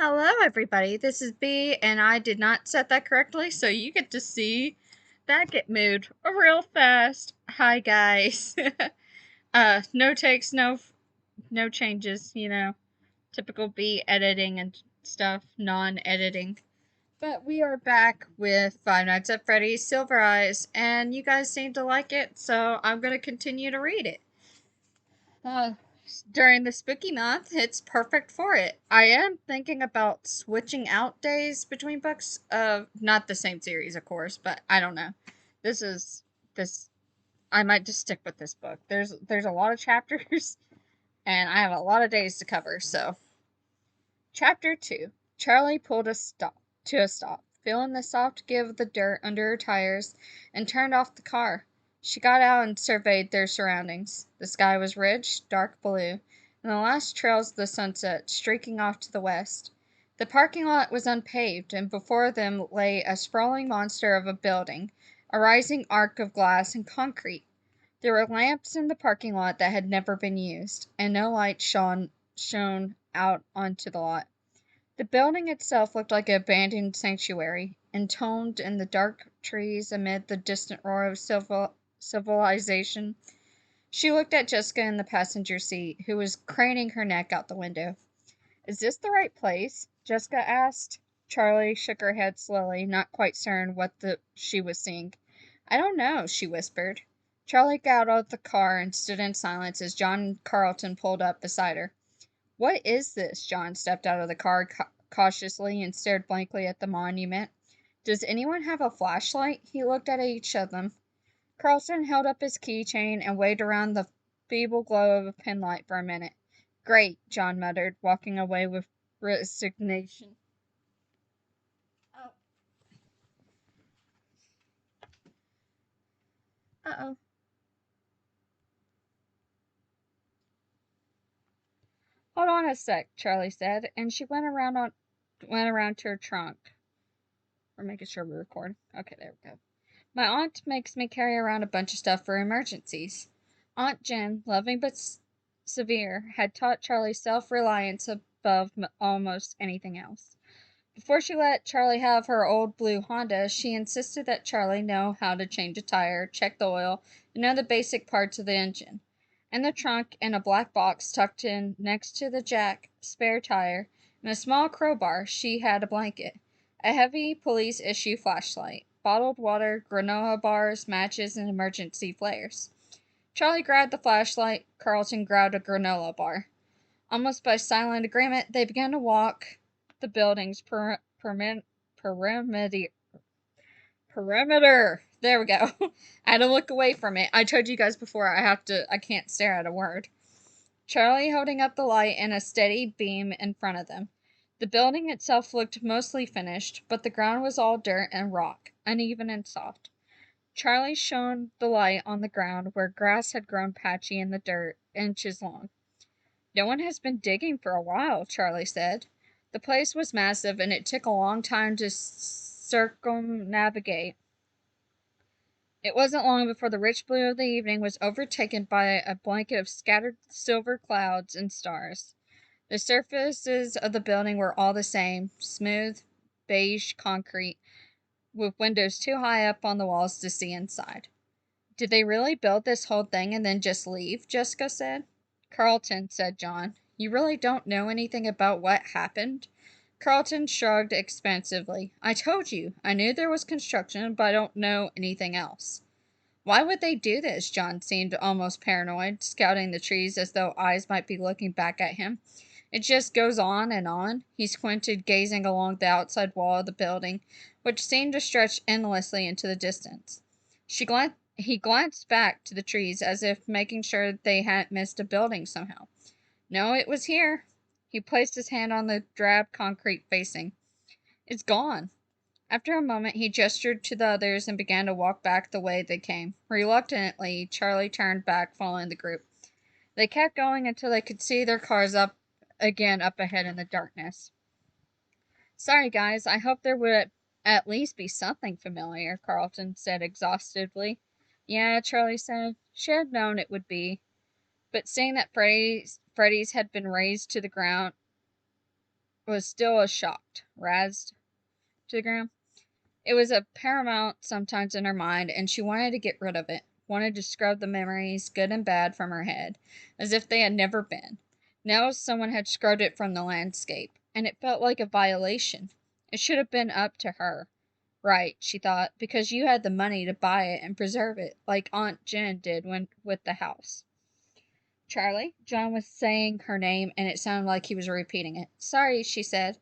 Hello, everybody. This is B, and I did not set that correctly, so you get to see that get moved real fast. Hi, guys. No takes, no changes. Typical B editing and stuff, non-editing. But we are back with Five Nights at Freddy's Silver Eyes, and you guys seem to like it, so I'm gonna continue to read it. Uh, During the spooky month, it's perfect for it. I am thinking about switching out days between books. Not the same series, of course, but I don't know. This is this. I might just stick with this book. There's a lot of chapters, and I have a lot of days to cover. So, Chapter 2. Charlie pulled to a stop, feeling the soft give of the dirt under her tires, and turned off the car. She got out and surveyed their surroundings. The sky was rich, dark blue, and the last trails of the sunset streaking off to the west. The parking lot was unpaved, and before them lay a sprawling monster of a building, a rising arc of glass and concrete. There were lamps in the parking lot that had never been used, and no light shone out onto the lot. The building itself looked like an abandoned sanctuary, entombed in the dark trees amid the distant roar of civilization. She looked at Jessica in the passenger seat, who was craning her neck out the window. "Is this the right place?" Jessica asked. Charlie shook her head slowly, not quite certain what she was seeing. "I don't know," she whispered. Charlie got out of the car and stood in silence as John and Carlton pulled up beside her. "What is this?" John stepped out of the car cautiously and stared blankly at the monument. "Does anyone have a flashlight?" He looked at each of them. Carlton held up his keychain and waved around the feeble glow of a penlight for a minute. "Great," John muttered, walking away with resignation. Oh. Uh-oh. "Hold on a sec," Charlie said, and she went around to her trunk. We're making sure we record. Okay, there we go. "My aunt makes me carry around a bunch of stuff for emergencies." Aunt Jen, loving but severe, had taught Charlie self-reliance above almost anything else. Before she let Charlie have her old blue Honda, she insisted that Charlie know how to change a tire, check the oil, and know the basic parts of the engine. In the trunk, in a black box tucked in next to the jack, spare tire, and a small crowbar, she had a blanket, a heavy police-issue flashlight, bottled water, granola bars, matches, and emergency flares. Charlie grabbed the flashlight, Carlton grabbed a granola bar. Almost by silent agreement, they began to walk the building's perimeter. There we go. I had to look away from it. I told you guys before I can't stare at a word. Charlie holding up the light and a steady beam in front of them. The building itself looked mostly finished, but the ground was all dirt and rock, uneven and soft. Charlie shone the light on the ground where grass had grown patchy in the dirt, inches long. "No one has been digging for a while," Charlie said. The place was massive, and it took a long time to circumnavigate. It wasn't long before the rich blue of the evening was overtaken by a blanket of scattered silver clouds and stars. The surfaces of the building were all the same, smooth, beige concrete, with windows too high up on the walls to see inside. "Did they really build this whole thing and then just leave?" Jessica said. "Carlton," said John, "you really don't know anything about what happened?" Carlton shrugged expansively. "I told you. I knew there was construction, but I don't know anything else." "Why would they do this?" John seemed almost paranoid, scouting the trees as though eyes might be looking back at him. "It just goes on and on." He squinted, gazing along the outside wall of the building, which seemed to stretch endlessly into the distance. He glanced back to the trees as if making sure they hadn't missed a building somehow. "No, it was here." He placed his hand on the drab concrete facing. "It's gone." After a moment, he gestured to the others and began to walk back the way they came. Reluctantly, Charlie turned back, following the group. They kept going until they could see their cars up ahead in the darkness. "Sorry, guys. I hoped there would at least be something familiar," Carlton said exhaustively. "Yeah," Charlie said. She had known it would be. But seeing that Freddy's had been razed to the ground, was still a shocked, razzed to the ground. It was a paramount sometimes in her mind, and she wanted to get rid of it, wanted to scrub the memories, good and bad, from her head, as if they had never been. Now someone had scrubbed it from the landscape, and it felt like a violation. It should have been up to her. Right, she thought, because you had the money to buy it and preserve it, like Aunt Jen did when with the house. Charlie? John was saying her name, and it sounded like he was repeating it. Sorry, she said.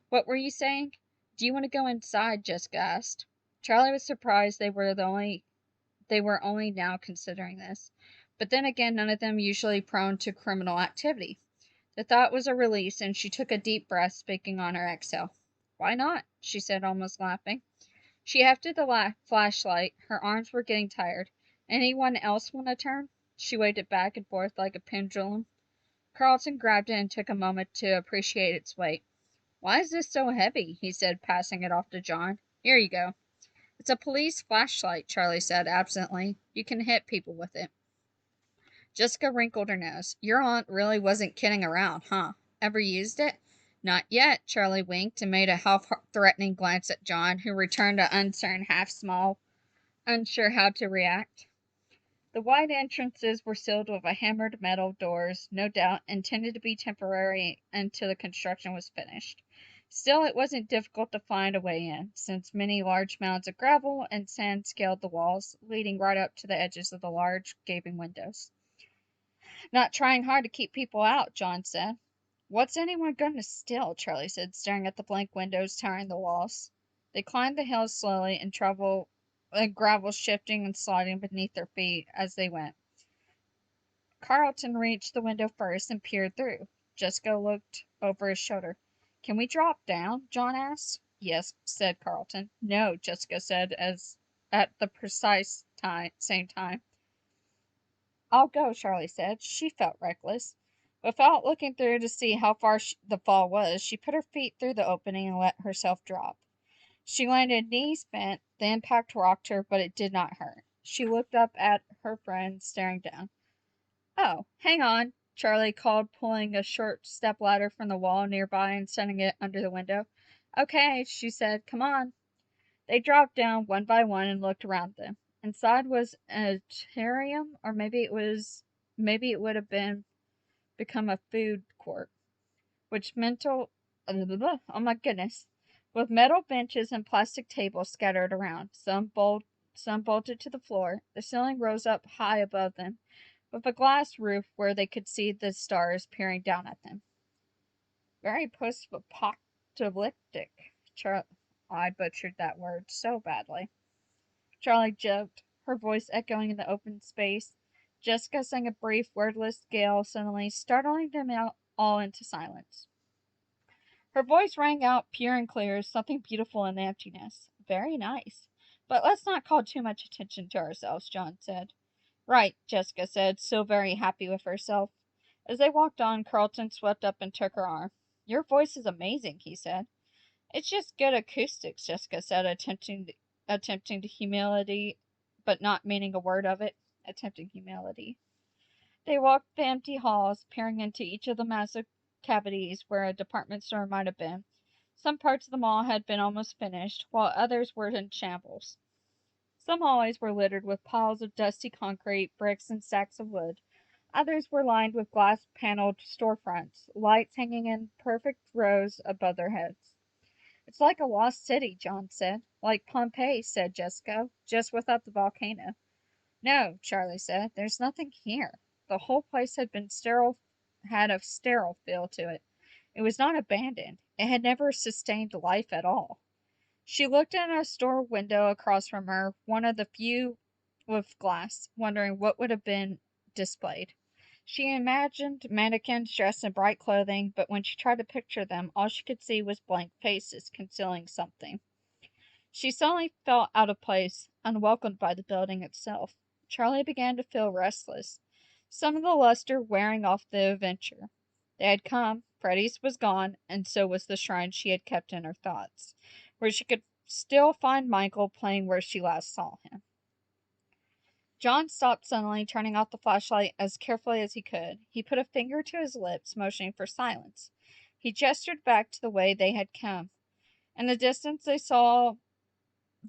What were you saying? Do you want to go inside? Jessica asked. Charlie was surprised they were only now considering this. But then again, none of them usually prone to criminal activity. The thought was a release, and she took a deep breath, speaking on her exhale. Why not? She said, almost laughing. She hefted the flashlight. Her arms were getting tired. Anyone else want a turn? She waved it back and forth like a pendulum. Carlton grabbed it and took a moment to appreciate its weight. Why is this so heavy? He said, passing it off to John. Here you go. It's a police flashlight, Charlie said absently. You can hit people with it. Jessica wrinkled her nose. Your aunt really wasn't kidding around, huh? Ever used it? Not yet, Charlie winked and made a half-threatening glance at John, who returned an uncertain half-smile, unsure how to react. The wide entrances were sealed with hammered metal doors, no doubt intended to be temporary until the construction was finished. Still, it wasn't difficult to find a way in, since many large mounds of gravel and sand scaled the walls, leading right up to the edges of the large, gaping windows. Not trying hard to keep people out, John said. What's anyone going to steal? Charlie said, staring at the blank windows towering the walls. They climbed the hill slowly and gravel shifting and sliding beneath their feet as they went. Carlton reached the window first and peered through. Jessica looked over his shoulder. Can we drop down? John asked. Yes, said Carlton. No, Jessica said as at the same time. I'll go, Charlie said. She felt reckless. Without looking through to see how far the fall was, she put her feet through the opening and let herself drop. She landed knees bent. The impact rocked her, but it did not hurt. She looked up at her friend, staring down. Oh, hang on, Charlie called, pulling a short stepladder from the wall nearby and setting it under the window. Okay, she said. Come on. They dropped down one by one and looked around them. Inside was a terrarium, or maybe it would have become a food court, which oh my goodness, with metal benches and plastic tables scattered around, some bolted to the floor. The ceiling rose up high above them, with a glass roof where they could see the stars peering down at them. Very post-apocalyptic. I butchered that word so badly. Charlie joked, her voice echoing in the open space. Jessica sang a brief, wordless gale, suddenly startling them all into silence. Her voice rang out pure and clear, something beautiful in the emptiness. Very nice. But let's not call too much attention to ourselves, John said. Right, Jessica said, so very happy with herself. As they walked on, Carlton swept up and took her arm. Your voice is amazing, he said. It's just good acoustics, Jessica said, attempting to humility, but not meaning a word of it. Attempting humility. They walked the empty halls, peering into each of the massive cavities where a department store might have been. Some parts of the mall had been almost finished, while others were in shambles. Some hallways were littered with piles of dusty concrete, bricks, and sacks of wood. Others were lined with glass-paneled storefronts, lights hanging in perfect rows above their heads. It's like a lost city, John said. Like Pompeii, said Jessica, just without the volcano. No, Charlie said, there's nothing here. The whole place had a sterile feel to it. It was not abandoned. It had never sustained life at all. She looked in a store window across from her, one of the few with glass, wondering what would have been displayed. She imagined mannequins dressed in bright clothing, but when she tried to picture them, all she could see was blank faces concealing something. She suddenly felt out of place, unwelcomed by the building itself. Charlie began to feel restless, some of the luster wearing off the adventure. They had come, Freddy's was gone, and so was the shrine she had kept in her thoughts, where she could still find Michael playing where she last saw him. John stopped suddenly, turning off the flashlight as carefully as he could. He put a finger to his lips, motioning for silence. He gestured back to the way they had come. In the distance they saw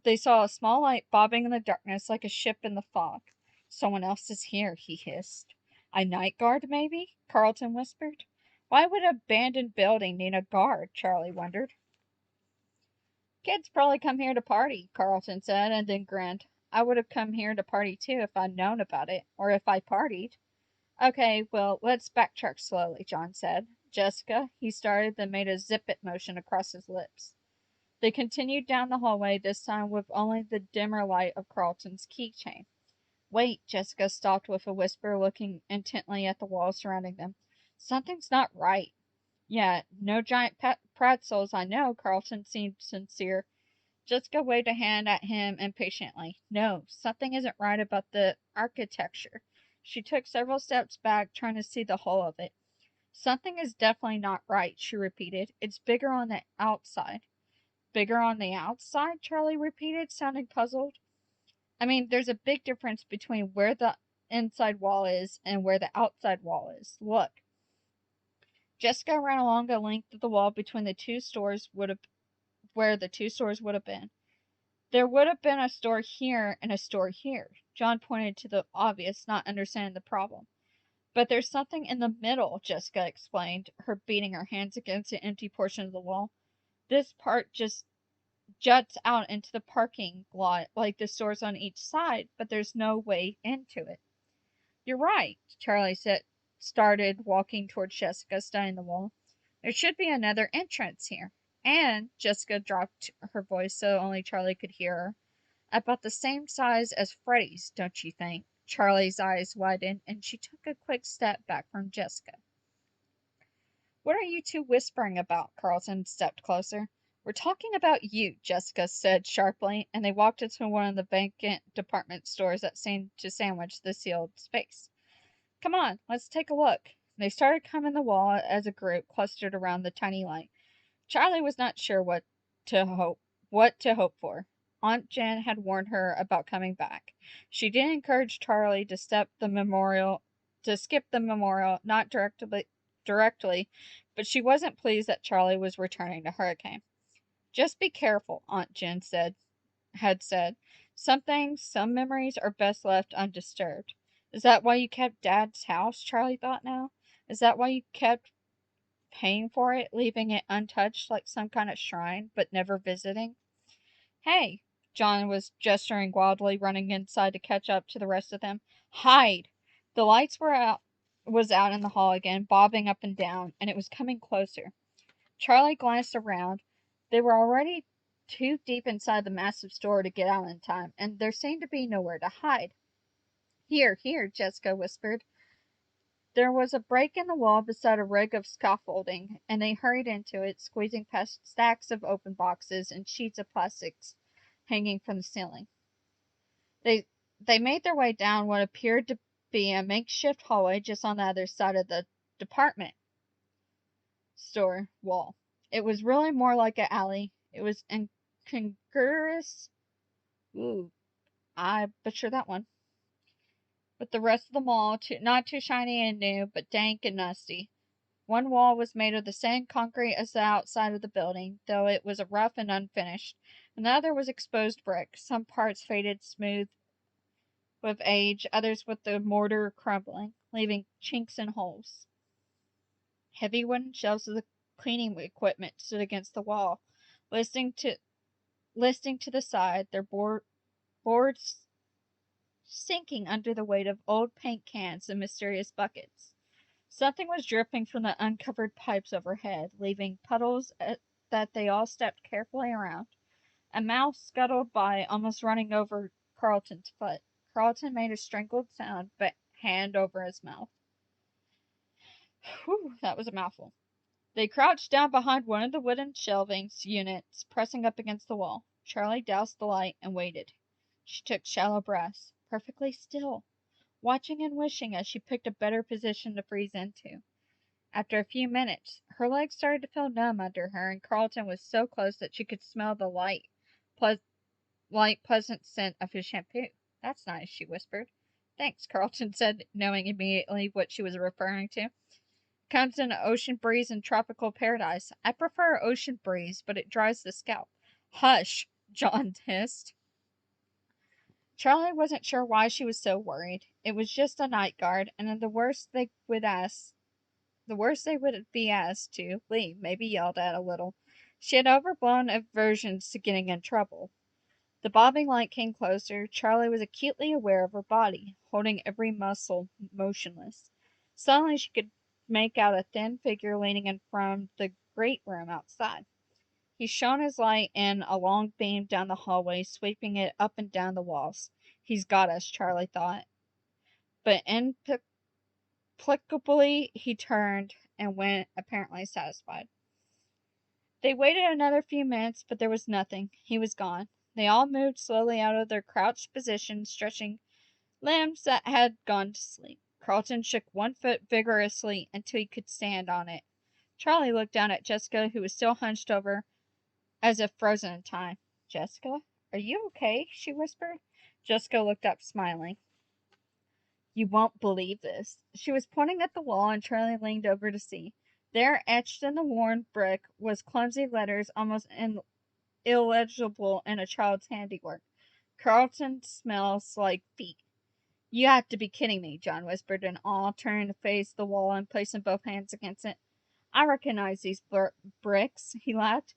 a small light bobbing in the darkness like a ship in the fog. Someone else is here, he hissed. A night guard, maybe? Carlton whispered. Why would an abandoned building need a guard? Charlie wondered. Kids probably come here to party, Carlton said, and then grinned. I would have come here to party too if I'd known about it, or if I partied. Okay, well, let's backtrack slowly, John said. Jessica, he started, then made a zip it motion across his lips. They continued down the hallway, this time with only the dimmer light of Carlton's keychain. Wait, Jessica stopped with a whisper, looking intently at the walls surrounding them. Something's not right. Yeah, no giant pretzels, I know. Carlton seemed sincere. Jessica waved a hand at him impatiently. No, something isn't right about the architecture. She took several steps back, trying to see the whole of it. Something is definitely not right, she repeated. It's bigger on the outside. Bigger on the outside? Charlie repeated, sounding puzzled. I mean, there's a big difference between where the inside wall is and where the outside wall is. Look. Jessica ran along the length of the wall between the two stores where the two stores would have been. There would have been a store here and a store here. John pointed to the obvious, not understanding the problem. But there's something in the middle, Jessica explained, her beating her hands against the empty portion of the wall. This part just juts out into the parking lot like the stores on each side, but there's no way into it. You're right, Charlie started walking towards Jessica, studying the wall. There should be another entrance here. And Jessica dropped her voice so only Charlie could hear her. About the same size as Freddy's, don't you think? Charlie's eyes widened, and she took a quick step back from Jessica. What are you two whispering about? Carlton stepped closer. We're talking about you, Jessica said sharply, and they walked into one of the vacant department stores that seemed to sandwich the sealed space. Come on, let's take a look. They started coming the wall as a group clustered around the tiny light. Charlie was not sure what to hope for. Aunt Jen had warned her about coming back. She did encourage Charlie to skip the memorial, not directly, but she wasn't pleased that Charlie was returning to Hurricane. Just be careful, Aunt Jen had said. Some memories are best left undisturbed. Is that why you kept Dad's house? Charlie thought now. Is that why you kept paying for it, leaving it untouched like some kind of shrine, but never visiting? Hey! John was gesturing wildly, running inside to catch up to the rest of them. Hide! The lights was out in the hall again, bobbing up and down, and it was coming closer. Charlie glanced around. They were already too deep inside the massive store to get out in time, and there seemed to be nowhere to hide. Here, here, Jessica whispered. There was a break in the wall beside a rig of scaffolding, and they hurried into it, squeezing past stacks of open boxes and sheets of plastics hanging from the ceiling. They made their way down what appeared to be a makeshift hallway just on the other side of the department store wall. It was really more like an alley. It was incongruous. Ooh, I butchered that one. With the rest of the mall, not too shiny and new, but dank and musty. One wall was made of the same concrete as the outside of the building, though it was rough and unfinished. Another was exposed brick, some parts faded smooth with age, others with the mortar crumbling, leaving chinks and holes. Heavy wooden shelves of the cleaning equipment stood against the wall, listing to the side, their boards sinking under the weight of old paint cans and mysterious buckets. Something was dripping from the uncovered pipes overhead, leaving puddles that they all stepped carefully around. A mouse scuttled by, almost running over Carlton's foot. Carlton made a strangled sound, but hand over his mouth. Whew, that was a mouthful. They crouched down behind one of the wooden shelving units, pressing up against the wall. Charlie doused the light and waited. She took shallow breaths, perfectly still, watching and wishing as she picked a better position to freeze into. After a few minutes, her legs started to feel numb under her, and Carlton was so close that she could smell the light, pleasant scent of his shampoo. That's nice, she whispered. Thanks, Carlton said, knowing immediately what she was referring to. Comes in ocean breeze and tropical paradise. I prefer ocean breeze, but it dries the scalp. Hush, John hissed. Charlie wasn't sure why she was so worried. It was just a night guard, and the worst they would be asked to leave, maybe yelled at a little. She had overblown aversions to getting in trouble. The bobbing light came closer. Charlie was acutely aware of her body, holding every muscle motionless. Suddenly she could make out a thin figure leaning in from the great room outside. He shone his light in a long beam down the hallway, sweeping it up and down the walls. He's got us, Charlie thought. But inexplicably he turned and went, apparently satisfied. They waited another few minutes, but there was nothing. He was gone. They all moved slowly out of their crouched position, stretching limbs that had gone to sleep. Carlton shook one foot vigorously until he could stand on it. Charlie looked down at Jessica, who was still hunched over as if frozen in time. Jessica, are you okay? She whispered. Jessica looked up, smiling. You won't believe this. She was pointing at the wall, and Charlie leaned over to see. There, etched in the worn brick, was clumsy letters almost illegible in a child's handiwork. Carlton smells like feet. You have to be kidding me, John whispered in awe, turning to face the wall and placing both hands against it. I recognize these bricks, he laughed.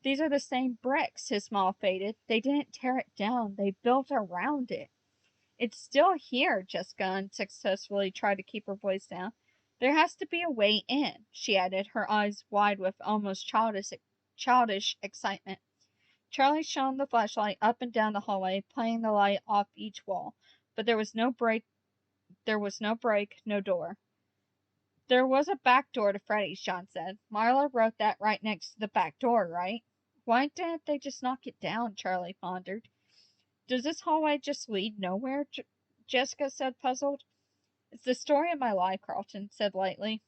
These are the same bricks. His smile faded. They didn't tear it down, they built around it. It's still here, Jessica unsuccessfully tried to keep her voice down. There has to be a way in, she added, her eyes wide with almost childish excitement. Charlie shone the flashlight up and down the hallway, playing the light off each wall, but there was no break, no door. There was a back door to Freddy's, John said. Marla wrote that right next to the back door, right? Why didn't they just knock it down? Charlie pondered. Does this hallway just lead nowhere? Jessica said, puzzled. It's the story of my life, Carlton said lightly.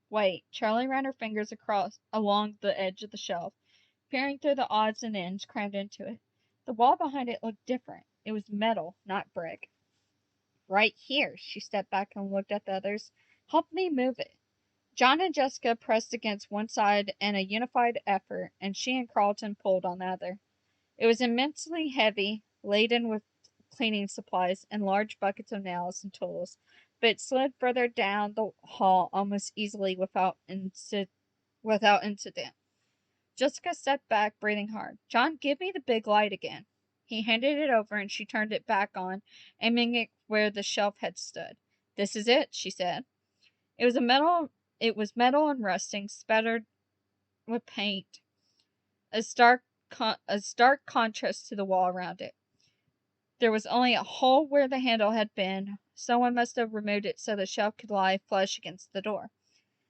Wait. Charlie ran her fingers across along the edge of the shelf, peering through the odds and ends crammed into it. The wall behind it looked different. It was metal, not brick. Right here. She stepped back and looked at the others. Help me move it. John and Jessica pressed against one side in a unified effort, and she and Carlton pulled on the other. It was immensely heavy, laden with cleaning supplies and large buckets of nails and tools, but it slid further down the hall almost easily without incident. Jessica stepped back, breathing hard. John, give me the big light again. He handed it over, and she turned it back on, aiming it where the shelf had stood. This is it, she said. It was metal and rusting, spattered with paint, a stark contrast to the wall around it. There was only a hole where the handle had been. Someone must have removed it so the shelf could lie flush against the door.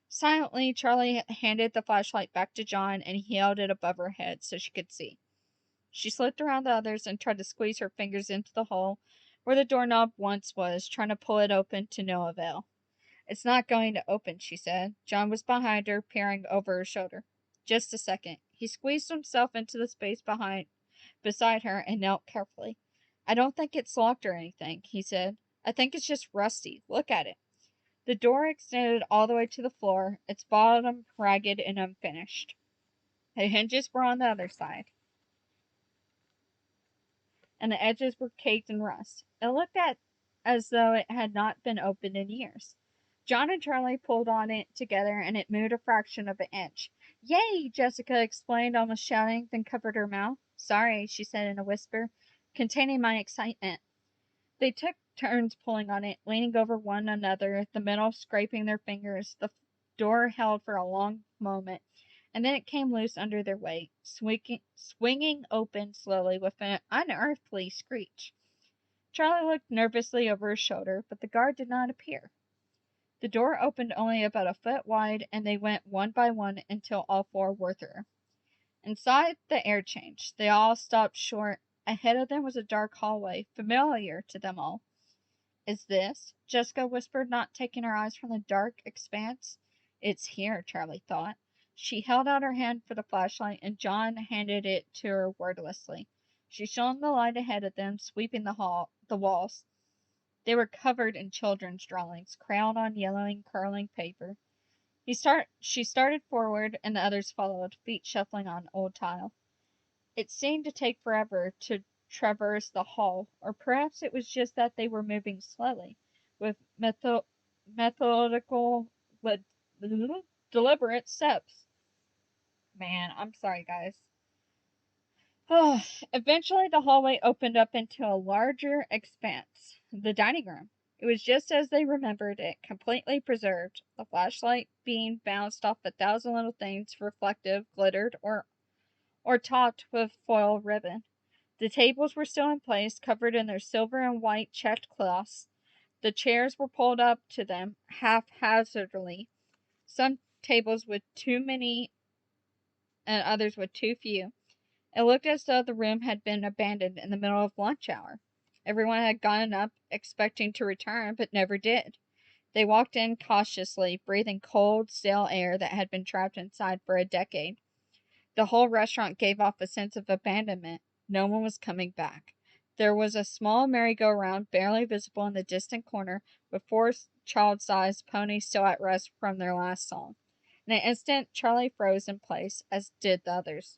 Silently, Charlie handed the flashlight back to John, and he held it above her head so she could see. She slipped around the others and tried to squeeze her fingers into the hole where the doorknob once was, trying to pull it open to no avail. It's not going to open, she said. John was behind her, peering over her shoulder. Just a second. He squeezed himself into the space beside her and knelt carefully. I don't think it's locked or anything, he said. I think it's just rusty. Look at it. The door extended all the way to the floor, its bottom ragged and unfinished. The hinges were on the other side, and the edges were caked in rust. It looked as though it had not been opened in years. John and Charlie pulled on it together, and it moved a fraction of an inch. Yay! Jessica explained, almost shouting, then covered her mouth. Sorry, she said in a whisper, containing my excitement. They took turns pulling on it, leaning over one another, the metal scraping their fingers. The door held for a long moment, and then it came loose under their weight, swinging open slowly with an unearthly screech. Charlie looked nervously over his shoulder, but the guard did not appear. The door opened only about a foot wide, and they went one by one until all four were through. Inside, the air changed. They all stopped short. Ahead of them was a dark hallway, familiar to them all. Is this? Jessica whispered, not taking her eyes from the dark expanse. It's here, Charlie thought. She held out her hand for the flashlight, and John handed it to her wordlessly. She shone the light ahead of them, sweeping the walls. They were covered in children's drawings, crayoned on yellowing, curling paper. She started forward, and the others followed, feet shuffling on old tile. It seemed to take forever to traverse the hall, or perhaps it was just that they were moving slowly, with methodical, but deliberate steps. Man, I'm sorry, guys. Eventually, the hallway opened up into a larger expanse, the dining room. It was just as they remembered it, completely preserved. The flashlight beam bounced off 1,000 little things, reflective, glittered, or topped with foil ribbon. The tables were still in place, covered in their silver and white checked cloths. The chairs were pulled up to them haphazardly, some tables with too many and others with too few. It looked as though the room had been abandoned in the middle of lunch hour. Everyone had gotten up, expecting to return, but never did. They walked in cautiously, breathing cold, stale air that had been trapped inside for a decade. The whole restaurant gave off a sense of abandonment. No one was coming back. There was a small merry-go-round barely visible in the distant corner, with four child-sized ponies still at rest from their last song. In an instant, Charlie froze in place, as did the others.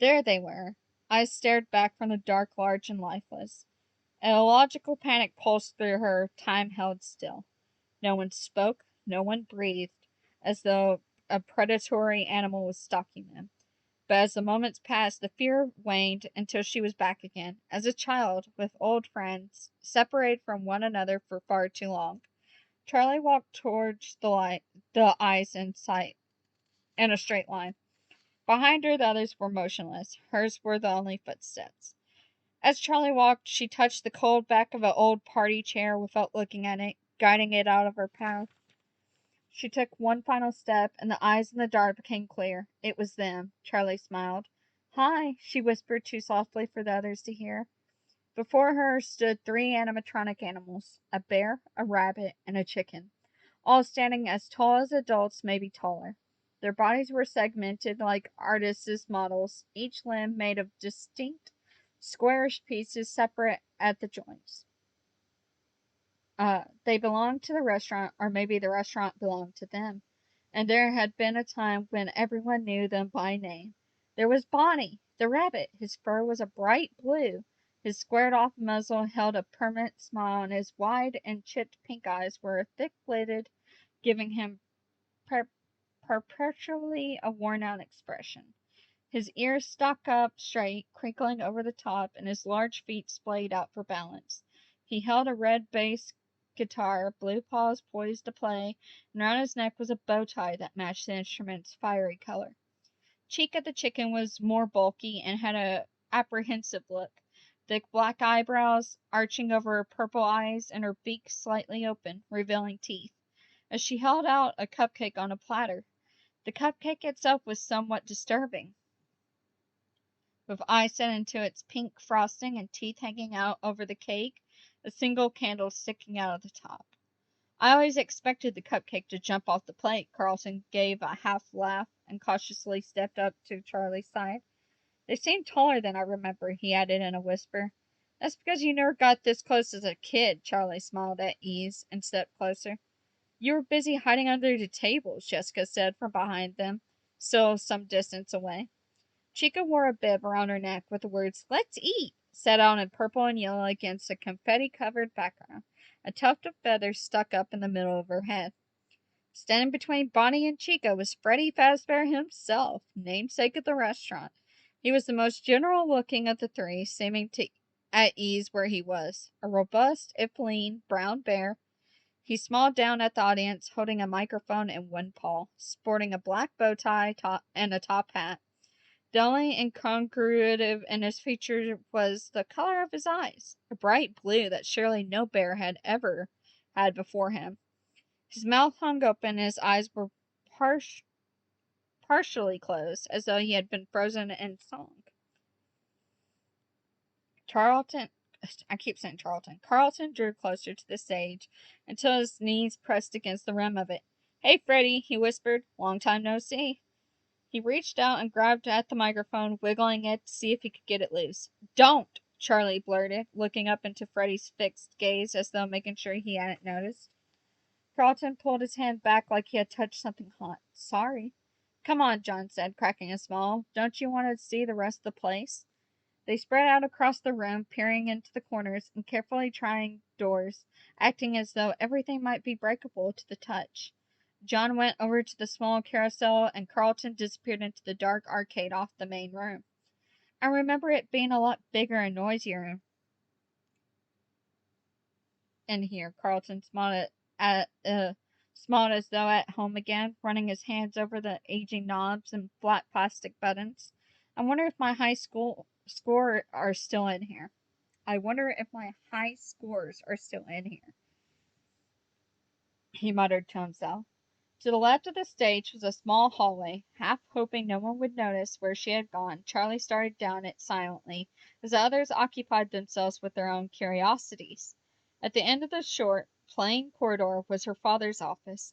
There they were. Eyes stared back from the dark, large, and lifeless. An illogical panic pulsed through her. Time held still. No one spoke, no one breathed, as though a predatory animal was stalking them. But as the moments passed, the fear waned until she was back again, as a child, with old friends, separated from one another for far too long. Charlie walked towards the eyes in sight, in a straight line. Behind her, the others were motionless. Hers were the only footsteps. As Charlie walked, she touched the cold back of an old party chair without looking at it, guiding it out of her path. She took one final step, and the eyes in the dark became clear. It was them. Charlie smiled. "Hi," she whispered too softly for the others to hear. Before her stood three animatronic animals, a bear, a rabbit, and a chicken, all standing as tall as adults, maybe taller. Their bodies were segmented like artists' models, each limb made of distinct, squarish pieces separate at the joints. They belonged to the restaurant, or maybe the restaurant belonged to them. And there had been a time when everyone knew them by name. There was Bonnie, the rabbit. His fur was a bright blue. His squared off muzzle held a permanent smile, and his wide and chipped pink eyes were thick lidded, giving him perpetually a worn out expression. His ears stuck up straight, crinkling over the top, and his large feet splayed out for balance. He held a red bass guitar, blue paws poised to play, and around his neck was a bow tie that matched the instrument's fiery color. Chica the chicken was more bulky and had a apprehensive look, thick black eyebrows arching over her purple eyes, and her beak slightly open, revealing teeth, as she held out a cupcake on a platter. The cupcake itself was somewhat disturbing, with eyes set into its pink frosting and teeth hanging out over the cake, a single candle sticking out of the top. I always expected the cupcake to jump off the plate. Carlton gave a half laugh and cautiously stepped up to Charlie's side. They seemed taller than I remember, he added in a whisper. That's because you never got this close as a kid, Charlie smiled at ease and stepped closer. You were busy hiding under the tables, Jessica said from behind them, still some distance away. Chica wore a bib around her neck with the words, "Let's eat," set out in purple and yellow against a confetti-covered background. A tuft of feathers stuck up in the middle of her head. Standing between Bonnie and Chica was Freddy Fazbear himself, namesake of the restaurant. He was the most general-looking of the three, seeming to at ease where he was. A robust, if lean, brown bear, he smiled down at the audience, holding a microphone in one paw, sporting a black bow tie and a top hat. The only incongruity in his features was the color of his eyes, a bright blue that surely no bear had ever had before him. His mouth hung open, and his eyes were partially closed, as though he had been frozen in song. Charlton, I keep saying Charlton. Carlton drew closer to the stage until his knees pressed against the rim of it. "Hey, Freddy," he whispered. "Long time no see." He reached out and grabbed at the microphone, wiggling it to see if he could get it loose. "Don't!" Charlie blurted, looking up into Freddy's fixed gaze as though making sure he hadn't noticed. Carlton pulled his hand back like he had touched something hot. Sorry. Come on, John said, cracking a smile. Don't you want to see the rest of the place? They spread out across the room, peering into the corners and carefully trying doors, acting as though everything might be breakable to the touch. John went over to the small carousel, and Carlton disappeared into the dark arcade off the main room. I remember it being a lot bigger and noisier in here. Carlton smiled as though at home again, running his hands over the aging knobs and flat plastic buttons. I wonder if my high school score are still in here. I wonder if my high scores are still in here, he muttered to himself. To the left of the stage was a small hallway. Half hoping no one would notice where she had gone, Charlie started down it silently, as the others occupied themselves with their own curiosities. At the end of the short, plain corridor was her father's office.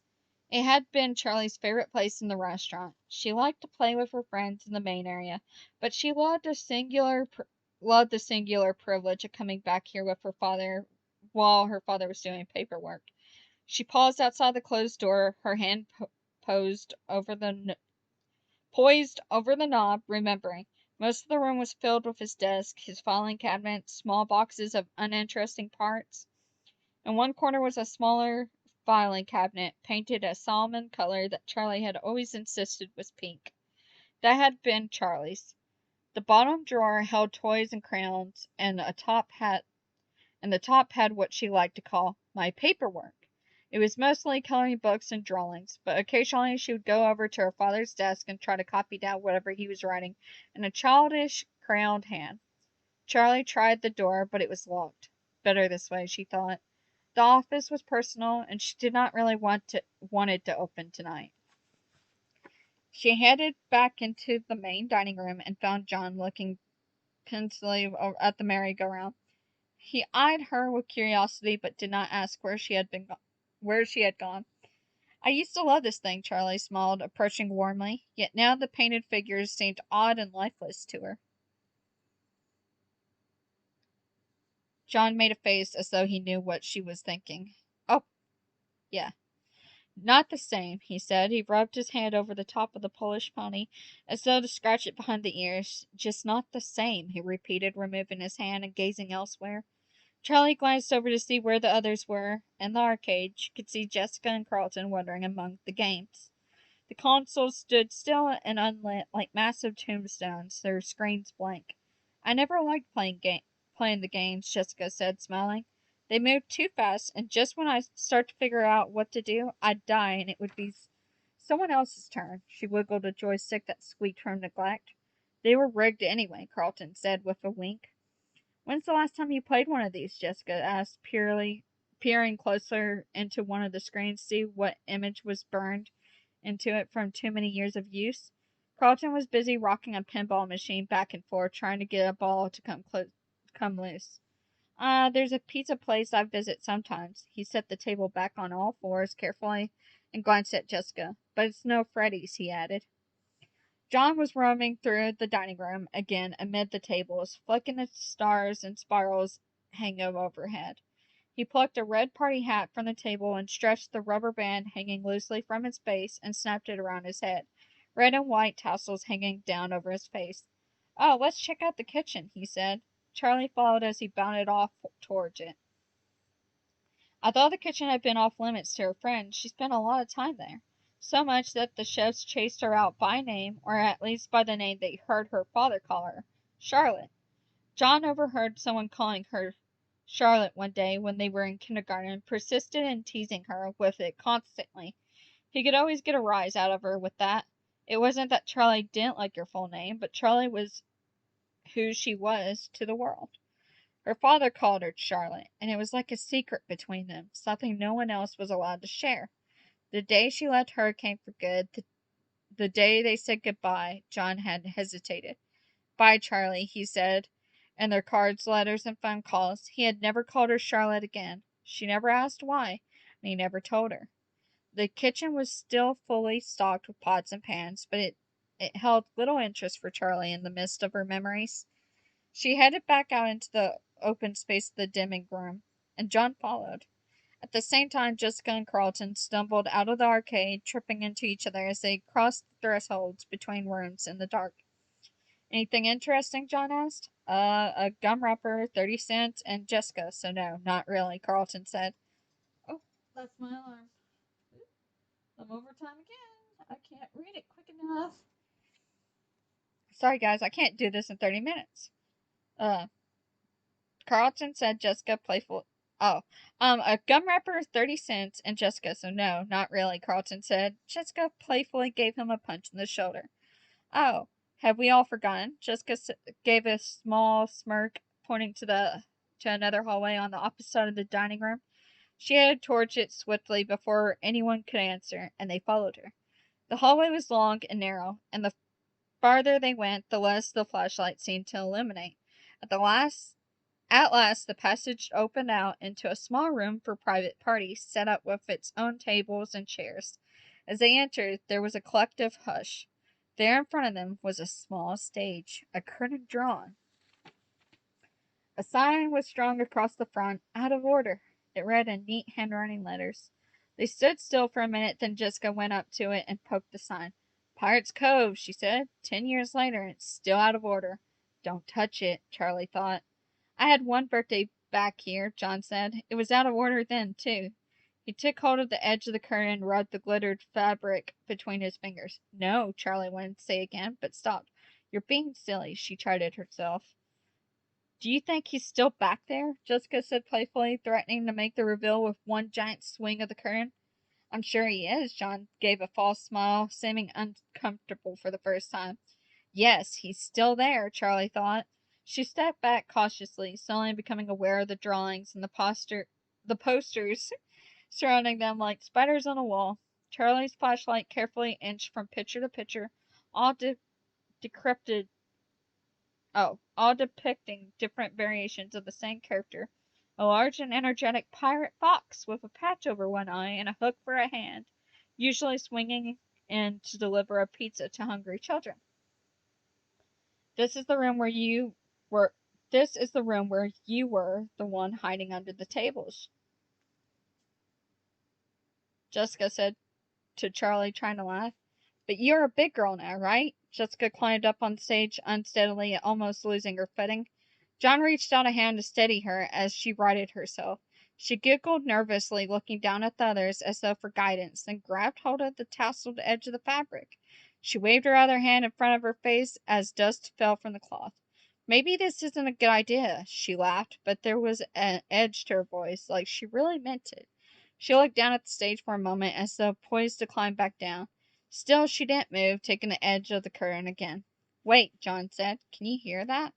It had been Charlie's favorite place in the restaurant. She liked to play with her friends in the main area, but she loved the singular privilege of coming back here with her father while her father was doing paperwork. She paused outside the closed door, her hand poised over the knob, remembering. Most of the room was filled with his desk, his filing cabinet, small boxes of uninteresting parts. In one corner was a smaller filing cabinet, painted a salmon color that Charlie had always insisted was pink. That had been Charlie's. The bottom drawer held toys and crayons, and the top had what she liked to call my paperwork. It was mostly coloring books and drawings, but occasionally she would go over to her father's desk and try to copy down whatever he was writing in a childish, crayoned hand. Charlie tried the door, but it was locked. Better this way, she thought. The office was personal, and she did not really want it to open tonight. She headed back into the main dining room and found John looking pensively at the merry-go-round. He eyed her with curiosity, but did not ask where she had gone. I used to love this thing, Charlie smiled, approaching warmly, yet now the painted figures seemed odd and lifeless to her. John made a face as though he knew what she was thinking. Oh, yeah. Not the same, he said. He rubbed his hand over the top of the Polish pony, as though to scratch it behind the ears. Just not the same, he repeated, removing his hand and gazing elsewhere. Charlie glanced over to see where the others were. In the arcade, she could see Jessica and Carlton wandering among the games. The consoles stood still and unlit like massive tombstones, their screens blank. I never liked playing the games, Jessica said, smiling. They moved too fast, and just when I start to figure out what to do, I'd die and it would be someone else's turn. She wiggled a joystick that squeaked from neglect. They were rigged anyway, Carlton said with a wink. When's the last time you played one of these? Jessica asked, peering closer into one of the screens to see what image was burned into it from too many years of use. Carlton was busy rocking a pinball machine back and forth, trying to get a ball to come loose. There's a pizza place I visit sometimes. He set the table back on all fours carefully and glanced at Jessica. But it's no Freddy's, he added. John was roaming through the dining room again amid the tables, flicking the stars and spirals hanging overhead. He plucked a red party hat from the table and stretched the rubber band hanging loosely from its base and snapped it around his head, red and white tassels hanging down over his face. Oh, let's check out the kitchen, he said. Charlie followed as he bounded off towards it. I thought the kitchen had been off limits to her friend. She spent a lot of time there. So much that the chefs chased her out by name, or at least by the name they heard her father call her, Charlotte. John overheard someone calling her Charlotte one day when they were in kindergarten and persisted in teasing her with it constantly. He could always get a rise out of her with that. It wasn't that Charlie didn't like her full name, but Charlie was who she was to the world. Her father called her Charlotte, and it was like a secret between them, something no one else was allowed to share. The day she left Hurricane for good, the day they said goodbye, John had hesitated. Bye, Charlie, he said, in their cards, letters, and phone calls. He had never called her Charlotte again. She never asked why, and he never told her. The kitchen was still fully stocked with pots and pans, but it held little interest for Charlie in the midst of her memories. She headed back out into the open space of the dimming room, and John followed. At the same time, Jessica and Carlton stumbled out of the arcade, tripping into each other as they crossed the thresholds between rooms in the dark. Anything interesting? John asked. A gum wrapper, 30 cents, and Jessica, so no, not really, Carlton said. Oh, that's my alarm. I'm over time again. I can't read it quick enough. Sorry, guys, I can't do this in 30 minutes. Uh, Carlton said Jessica playful. Oh, a gum wrapper, 30 cents, and Jessica, so no, not really, Carlton said. Jessica playfully gave him a punch in the shoulder. Oh, have we all forgotten? Jessica gave a small smirk, pointing to another hallway on the opposite side of the dining room. She headed towards it swiftly before anyone could answer, and they followed her. The hallway was long and narrow, and the farther they went, the less the flashlight seemed to illuminate. At the last At last the passage opened out into a small room for private parties, set up with its own tables and chairs. As they entered, there was a collective hush. There in front of them was a small stage, a curtain drawn. A sign was strung across the front, out of order. It read in neat handwriting letters. They stood still for a minute, then Jessica went up to it and poked the sign. Pirates Cove, she said. 10 years later, and it's still out of order. Don't touch it, Charlie thought. I had one birthday back here, John said. It was out of order then, too. He took hold of the edge of the curtain and rubbed the glittered fabric between his fingers. No, Charlie wanted to say again, but stopped. You're being silly, she chided herself. Do you think he's still back there? Jessica said playfully, threatening to make the reveal with one giant swing of the curtain. I'm sure he is, John gave a false smile, seeming uncomfortable for the first time. Yes, he's still there, Charlie thought. She stepped back cautiously, suddenly becoming aware of the drawings and the posters surrounding them like spiders on a wall. Charlie's flashlight carefully inched from picture to picture, all decrepit all depicting different variations of the same character. A large and energetic pirate fox with a patch over one eye and a hook for a hand, usually swinging in to deliver a pizza to hungry children. This is the room where you were. This is the room where you were the one hiding under the tables, Jessica said to Charlie, trying to laugh. But you're a big girl now, right? Jessica climbed up on the stage unsteadily, almost losing her footing. John reached out a hand to steady her as she righted herself. She giggled nervously, looking down at the others as though for guidance, then grabbed hold of the tasseled edge of the fabric. She waved her other hand in front of her face as dust fell from the cloth. Maybe this isn't a good idea, she laughed, but there was an edge to her voice, like she really meant it. She looked down at the stage for a moment as though poised to climb back down. Still she didn't move, taking the edge of the curtain again. Wait, John said. Can you hear that?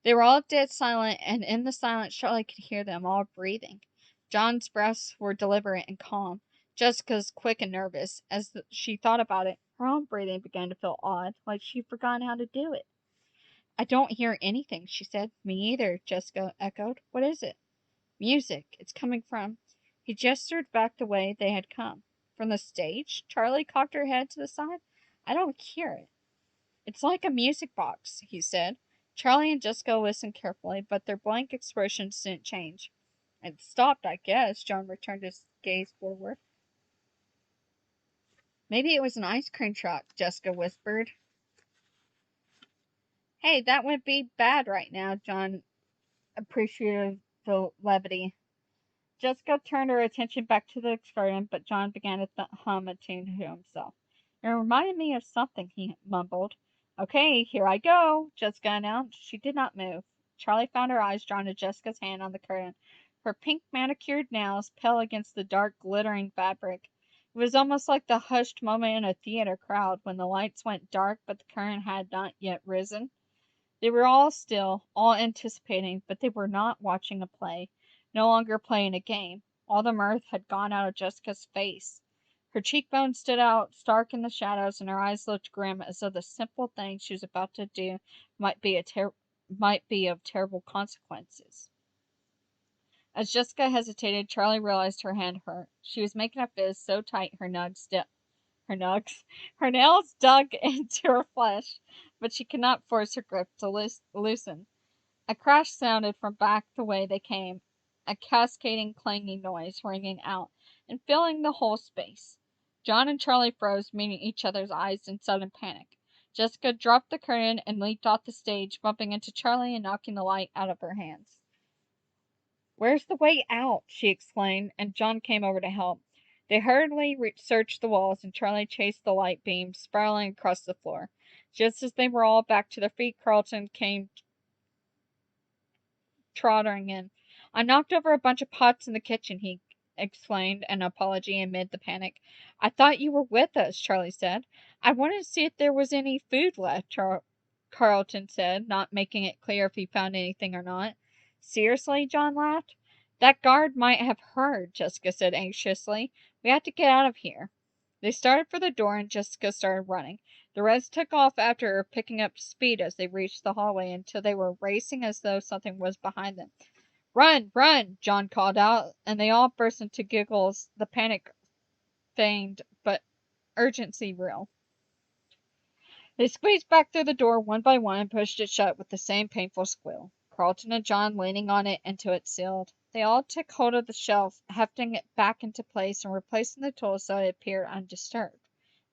They were all dead silent, and in the silence Charlie could hear them all breathing. John's breaths were deliberate and calm. Jessica's quick and nervous. As she thought about it, her own breathing began to feel odd, like she'd forgotten how to do it. I don't hear anything, she said. Me either, Jessica echoed. What is it? Music. It's coming from. He gestured back the way they had come. From the stage? Charlie cocked her head to the side. I don't hear it. It's like a music box, he said. Charlie and Jessica listened carefully, but their blank expressions didn't change. It stopped, I guess. John returned his gaze forward. Maybe it was an ice cream truck, Jessica whispered. Hey, that would be bad right now, John appreciated the levity. Jessica turned her attention back to the experiment, but John began to hum a tune to himself. It reminded me of something, he mumbled. Okay, here I go, Jessica announced. She did not move. Charlie found her eyes drawn to Jessica's hand on the curtain, her pink manicured nails pale against the dark, glittering fabric. It was almost like the hushed moment in a theater crowd when the lights went dark but the curtain had not yet risen. They were all still, all anticipating, but they were not watching a play, no longer playing a game. All the mirth had gone out of Jessica's face. Her cheekbones stood out stark in the shadows, and her eyes looked grim, as though the simple thing she was about to do might be of terrible consequences. As Jessica hesitated, Charlie realized her hand hurt. She was making a fist so tight her nails dug into her flesh, but she could not force her grip to loosen. A crash sounded from back the way they came, a cascading, clanging noise ringing out and filling the whole space. John and Charlie froze, meeting each other's eyes in sudden panic. Jessica dropped the curtain and leaped off the stage, bumping into Charlie and knocking the light out of her hands. "Where's the way out?" she exclaimed, and John came over to help. They hurriedly searched the walls, and Charlie chased the light beams spiraling across the floor. Just as they were all back to their feet, Carlton came trotting in. "I knocked over a bunch of pots in the kitchen," he explained an apology amid the panic. "I thought you were with us," Charlie said. "I wanted to see if there was any food left," Carlton said, not making it clear if he found anything or not. "Seriously?" John laughed. "That guard might have heard," Jessica said anxiously. "We have to get out of here." They started for the door, and Jessica started running. The rest took off after her, picking up speed as they reached the hallway until they were racing as though something was behind them. "Run! Run!" John called out, and they all burst into giggles, the panic feigned but urgency real. They squeezed back through the door one by one and pushed it shut with the same painful squeal, Carlton and John leaning on it until it sealed. They all took hold of the shelf, hefting it back into place and replacing the tools so it appeared undisturbed.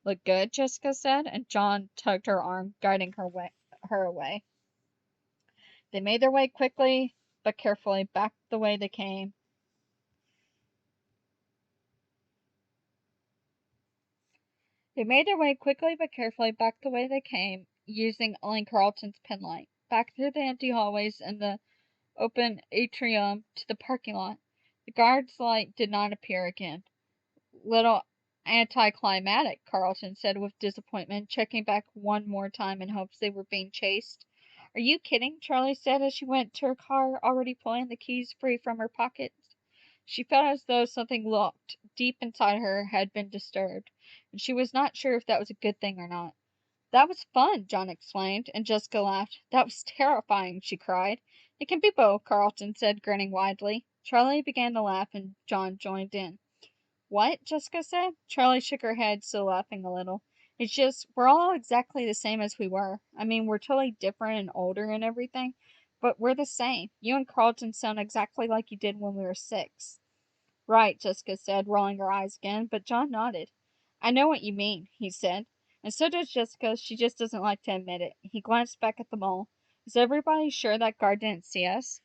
"Look good?" Jessica said, and John tugged her arm, guiding her away. They made their way quickly but carefully back the way they came. They made their way quickly but carefully back the way they came, using only Carlton's penlight, back through the empty hallways and the open atrium to the parking lot. The guard's light did not appear again. "Little anticlimactic," Carlton said with disappointment, checking back one more time in hopes they were being chased. "Are you kidding?" Charlie said as she went to her car, already pulling the keys free from her pockets. She felt as though something locked deep inside her had been disturbed, and she was not sure if that was a good thing or not. "That was fun," John exclaimed, and Jessica laughed. "That was terrifying," she cried. "It can be both," Carlton said, grinning widely. Charlie began to laugh, and John joined in. "What?" Jessica said. Charlie shook her head, still laughing a little. "It's just, we're all exactly the same as we were. I mean, we're totally different and older and everything, but we're the same. You and Carlton sound exactly like you did when we were 6. "Right," Jessica said, rolling her eyes again, but John nodded. "I know what you mean," he said. "And so does Jessica, she just doesn't like to admit it." He glanced back at them all. "Is everybody sure that guard didn't see us?"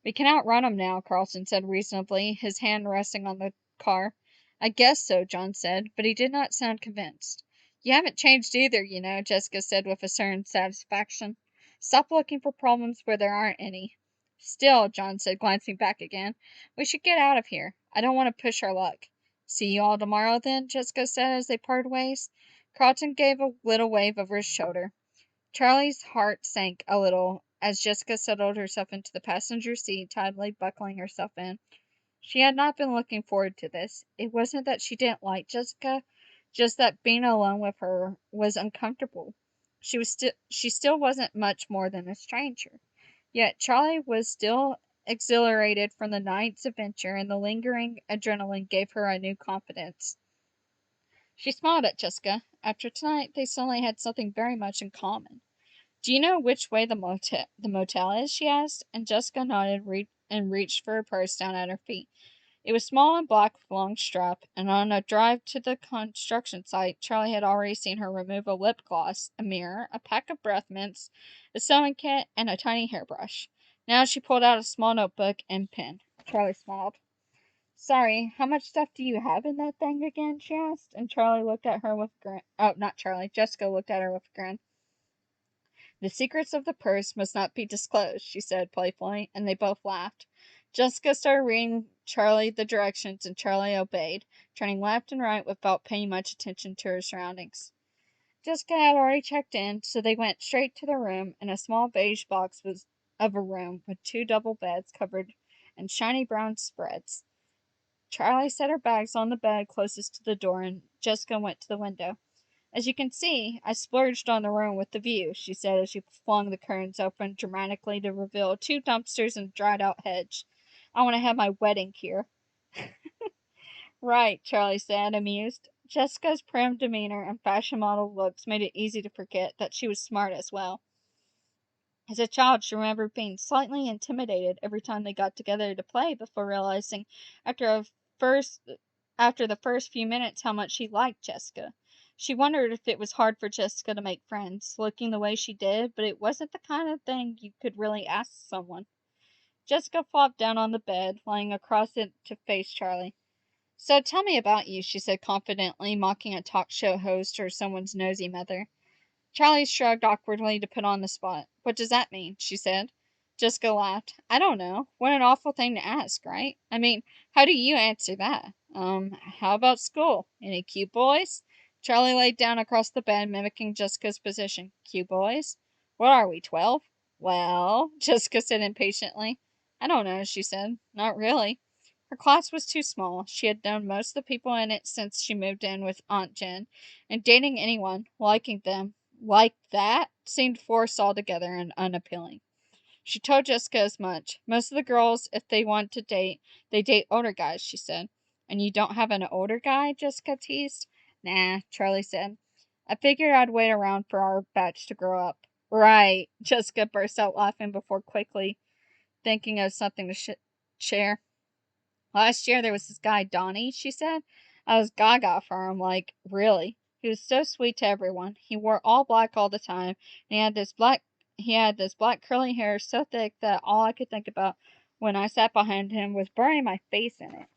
"We can outrun him now," Carlton said reasonably, his hand resting on the car. "I guess so," John said, but he did not sound convinced. "You haven't changed either, you know," Jessica said with a certain satisfaction. "Stop looking for problems where there aren't any." "Still," John said, glancing back again, "we should get out of here. I don't want to push our luck." "See you all tomorrow, then," Jessica said as they parted ways. Carlton gave a little wave over his shoulder. Charlie's heart sank a little as Jessica settled herself into the passenger seat, tidily buckling herself in. She had not been looking forward to this. It wasn't that she didn't like Jessica, just that being alone with her was uncomfortable. She still wasn't much more than a stranger. Yet Charlie was still exhilarated from the night's adventure, and the lingering adrenaline gave her a new confidence. She smiled at Jessica. After tonight, they suddenly had something very much in common. "Do you know which way the motel is?" she asked, and Jessica nodded and reached for her purse down at her feet. It was small and black with a long strap, and on a drive to the construction site, Charlie had already seen her remove a lip gloss, a mirror, a pack of breath mints, a sewing kit, and a tiny hairbrush. Now she pulled out a small notebook and pen. Charlie smiled. "Sorry, how much stuff do you have in that thing again?" she asked, and Charlie looked at her with a grin. Oh, not Charlie. Jessica looked at her with a grin. "The secrets of the purse must not be disclosed," she said playfully, and they both laughed. Jessica started reading Charlie the directions, and Charlie obeyed, turning left and right without paying much attention to her surroundings. Jessica had already checked in, so they went straight to their room, and a small beige box was of a room with 2 double beds covered in shiny brown spreads. Charlie set her bags on the bed closest to the door, and Jessica went to the window. "As you can see, I splurged on the room with the view," she said as she flung the curtains open dramatically to reveal 2 dumpsters and a dried out hedge. "I want to have my wedding here." "Right," Charlie said, amused. Jessica's prim demeanor and fashion model looks made it easy to forget that she was smart as well. As a child, she remembered being slightly intimidated every time they got together to play before realizing after a first after the first few minutes how much she liked Jessica. She wondered if it was hard for Jessica to make friends, looking the way she did, but it wasn't the kind of thing you could really ask someone. Jessica flopped down on the bed, lying across it to face Charlie. So tell me about you, she said confidently, mocking a talk show host or someone's nosy mother. Charlie shrugged awkwardly to put on the spot. What does that mean? She said. Jessica laughed. I don't know. What an awful thing to ask, right? I mean, how do you answer that? How about school? Any cute boys? Charlie laid down across the bed, mimicking Jessica's position. Cute boys? What are we, 12? Well, Jessica said impatiently. I don't know, she said. Not really. Her class was too small. She had known most of the people in it since she moved in with Aunt Jen, and dating anyone, liking them, like that seemed forced altogether and unappealing. She told Jessica as much. Most of the girls, if they want to date, they date older guys, she said. And you don't have an older guy? Jessica teased. Nah, Charlie said. I figured I'd wait around for our batch to grow up. Right, Jessica burst out laughing before quickly thinking of something to share. Last year there was this guy, Donnie, she said. I was gaga for him, like, really. He was so sweet to everyone. He wore all black all the time, and he had this black curly hair so thick that all I could think about when I sat behind him was burying my face in it.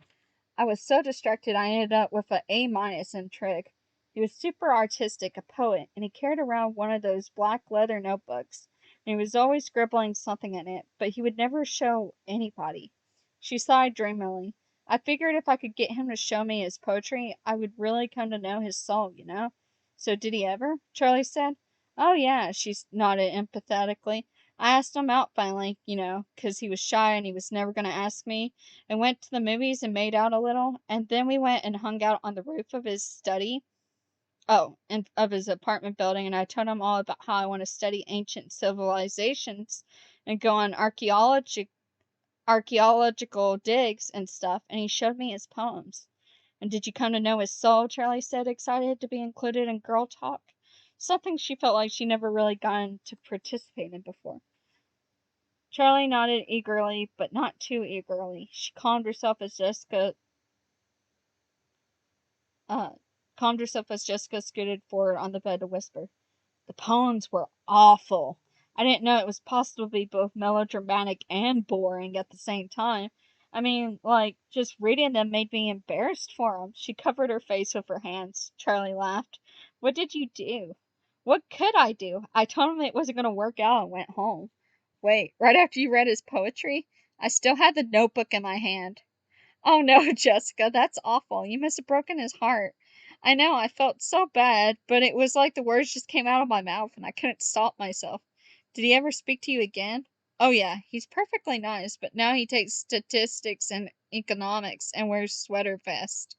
I was so distracted I ended up with an A minus in trig. He was super artistic, a poet, and he carried around one of those black leather notebooks, and he was always scribbling something in it, but he would never show anybody. She sighed dreamily. I figured if I could get him to show me his poetry, I would really come to know his soul, you know? So did he ever? Charlie said. Oh, yeah, she nodded empathetically. I asked him out finally, 'cause he was shy and he was never going to ask me, and went to the movies and made out a little, and then we went and hung out on the roof of his study. Oh, and of his apartment building, and I told him all about how I want to study ancient civilizations and go on archaeological digs and stuff, and he showed me his poems. And did you come to know his soul? Charlie said, excited to be included in girl talk. Something she felt like she never really gotten to participate in before. Charlie nodded eagerly, but not too eagerly. She uh, calmed herself as Jessica scooted forward on the bed to whisper. The poems were awful. I didn't know it was possible to be both melodramatic and boring at the same time. I mean, like, just reading them made me embarrassed for him. She covered her face with her hands. Charlie laughed. What did you do? What could I do? I told him it wasn't going to work out and went home. Wait, right after you read his poetry? I still had the notebook in my hand. Oh no, Jessica, that's awful. You must have broken his heart. I know, I felt so bad, but it was like the words just came out of my mouth and I couldn't stop myself. Did he ever speak to you again? Oh yeah, he's perfectly nice, but now he takes statistics and economics and wears sweater vest.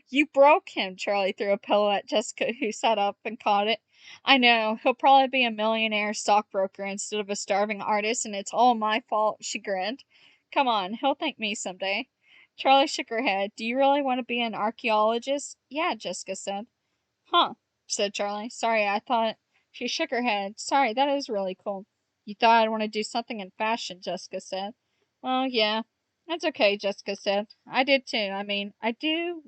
You broke him, Charlie threw a pillow at Jessica, who sat up and caught it. I know, he'll probably be a millionaire stockbroker instead of a starving artist, and it's all my fault, she grinned. Come on, he'll thank me someday. Charlie shook her head. Do you really want to be an archaeologist? Yeah, Jessica said. Huh, said Charlie. Sorry, I thought. She shook her head. Sorry, that is really cool. You thought I'd want to do something in fashion, Jessica said. Well, yeah. That's okay, Jessica said. I did too. I mean, I do.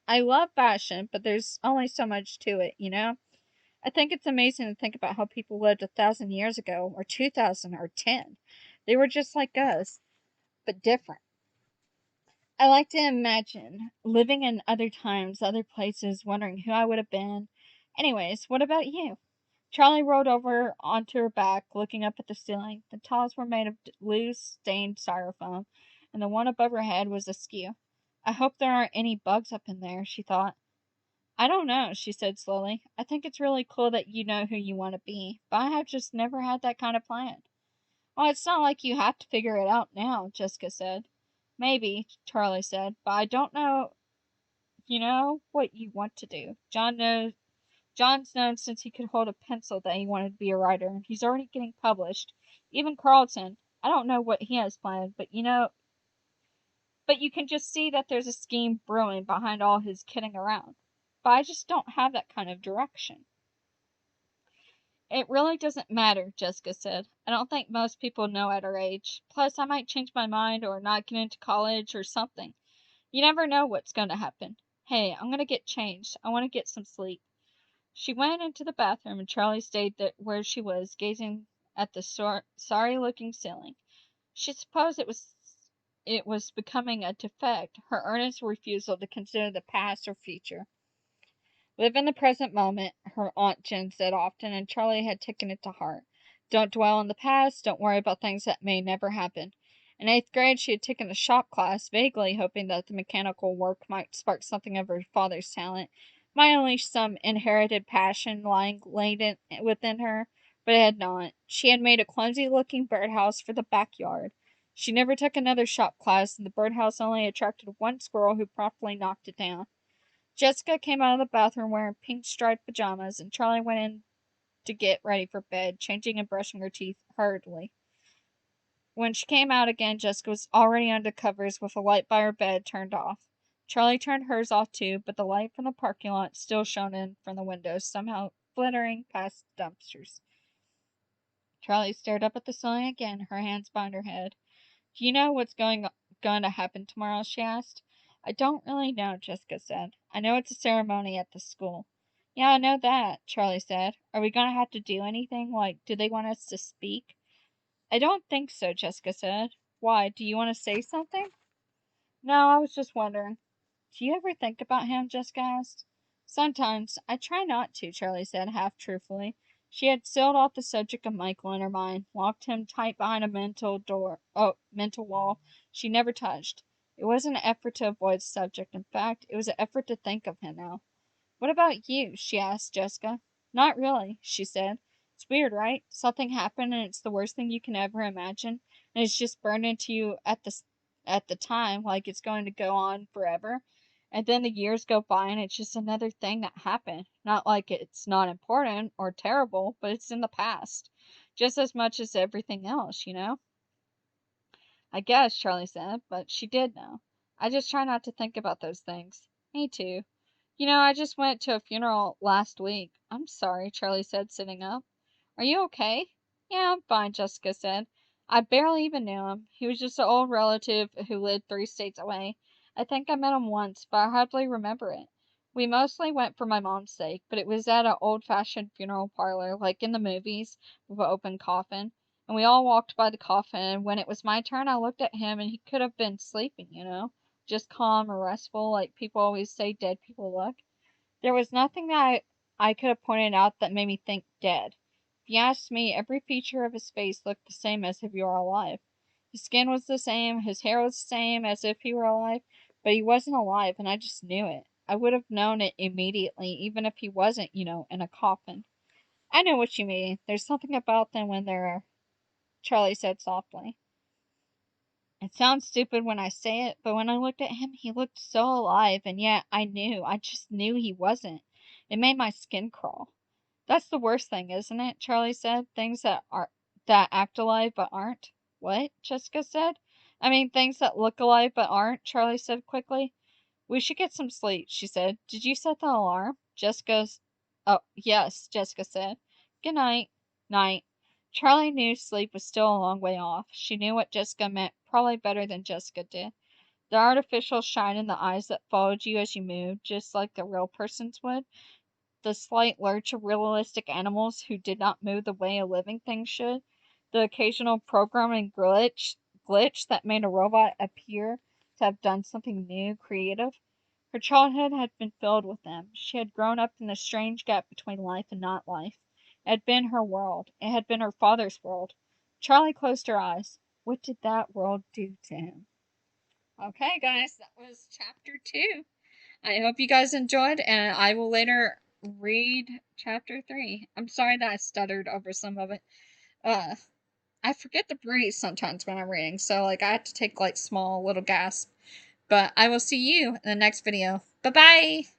I love fashion, but there's only so much to it, you know? I think it's amazing to think about how people lived 1,000 years ago, or 2,000, or 10. They were just like us, but different. I like to imagine living in other times, other places, wondering who I would have been. Anyways, what about you? Charlie rolled over onto her back, looking up at the ceiling. The tiles were made of loose, stained styrofoam, and the one above her head was askew. I hope there aren't any bugs up in there, she thought. I don't know, she said slowly. I think it's really cool that you know who you want to be, but I have just never had that kind of plan. Well, it's not like you have to figure it out now, Jessica said. Maybe, Charlie said, but I don't know, what you want to do. John's known since he could hold a pencil that he wanted to be a writer, and he's already getting published. Even Carlton, I don't know what he has planned, but you can just see that there's a scheme brewing behind all his kidding around. But I just don't have that kind of direction. It really doesn't matter, Jessica said. I don't think most people know at her age. Plus, I might change my mind or not get into college or something. You never know what's going to happen. Hey, I'm going to get changed. I want to get some sleep. She went into the bathroom and Charlie stayed there where she was, gazing at the sorry-looking ceiling. She supposed it was becoming a defect, her earnest refusal to consider the past or future. Live in the present moment, her Aunt Jen said often, and Charlie had taken it to heart. Don't dwell on the past, don't worry about things that may never happen. In 8th grade, she had taken a shop class, vaguely hoping that the mechanical work might spark something of her father's talent, might unleash some inherited passion lying latent within her, but it had not. She had made a clumsy-looking birdhouse for the backyard. She never took another shop class, and the birdhouse only attracted one squirrel who promptly knocked it down. Jessica came out of the bathroom wearing pink striped pajamas, and Charlie went in to get ready for bed, changing and brushing her teeth hurriedly. When she came out again, Jessica was already under covers with the light by her bed turned off. Charlie turned hers off too, but the light from the parking lot still shone in from the windows, somehow flittering past dumpsters. Charlie stared up at the ceiling again, her hands behind her head. Do you know what's going to happen tomorrow? She asked. I don't really know, Jessica said. I know it's a ceremony at the school. Yeah, I know that, Charlie said. Are we going to have to do anything? Like, do they want us to speak? I don't think so, Jessica said. Why? Do you want to say something? No, I was just wondering. Do you ever think about him? Jessica asked. Sometimes. I try not to, Charlie said, half truthfully. She had sealed off the subject of Michael in her mind, locked him tight behind a mental wall she never touched. It wasn't an effort to avoid the subject. In fact, it was an effort to think of him now. What about you? She asked Jessica. Not really, she said. It's weird, right? Something happened and it's the worst thing you can ever imagine, and it's just burned into you at the time like it's going to go on forever. And then the years go by and it's just another thing that happened. Not like it's not important or terrible, but it's in the past. Just as much as everything else, you know? I guess, Charlie said, but she did know. I just try not to think about those things. Me too. I just went to a funeral last week. I'm sorry, Charlie said, sitting up. Are you okay? Yeah, I'm fine, Jessica said. I barely even knew him. He was just an old relative who lived 3 states away. I think I met him once, but I hardly remember it. We mostly went for my mom's sake, but it was at an old-fashioned funeral parlor, like in the movies, with an open coffin. And we all walked by the coffin, and when it was my turn, I looked at him, and he could have been sleeping, just calm or restful, like people always say dead people look. There was nothing that I could have pointed out that made me think dead. If you asked me, every feature of his face looked the same as if he were alive. His skin was the same, his hair was the same as if he were alive, but he wasn't alive, and I just knew it. I would have known it immediately, even if he wasn't, in a coffin. I know what you mean. There's something about them when they're, Charlie said softly. It sounds stupid when I say it, but when I looked at him, he looked so alive, and yet I just knew he wasn't. It made my skin crawl. That's the worst thing, isn't it? Charlie said. Things that act alive but aren't. What? Jessica said. I mean, things that look alive but aren't, Charlie said quickly. We should get some sleep, she said. Did you set the alarm? Oh, yes, Jessica said. Good night. Night. Charlie knew sleep was still a long way off. She knew what Jessica meant probably better than Jessica did. The artificial shine in the eyes that followed you as you moved, just like the real person's would. The slight lurch of realistic animals who did not move the way a living thing should. The occasional programming glitch that made a robot appear to have done something new, creative. Her childhood had been filled with them. She had grown up in the strange gap between life and not life. It had been her world. It had been her father's world. Charlie closed her eyes. What did that world do to him? Okay, guys, that was chapter 2. I hope you guys enjoyed, and I will later read chapter 3. I'm sorry that I stuttered over some of it. Uh, I forget to breathe sometimes when I'm reading, so I have to take small little gasps. But I will see you in the next video. Bye bye!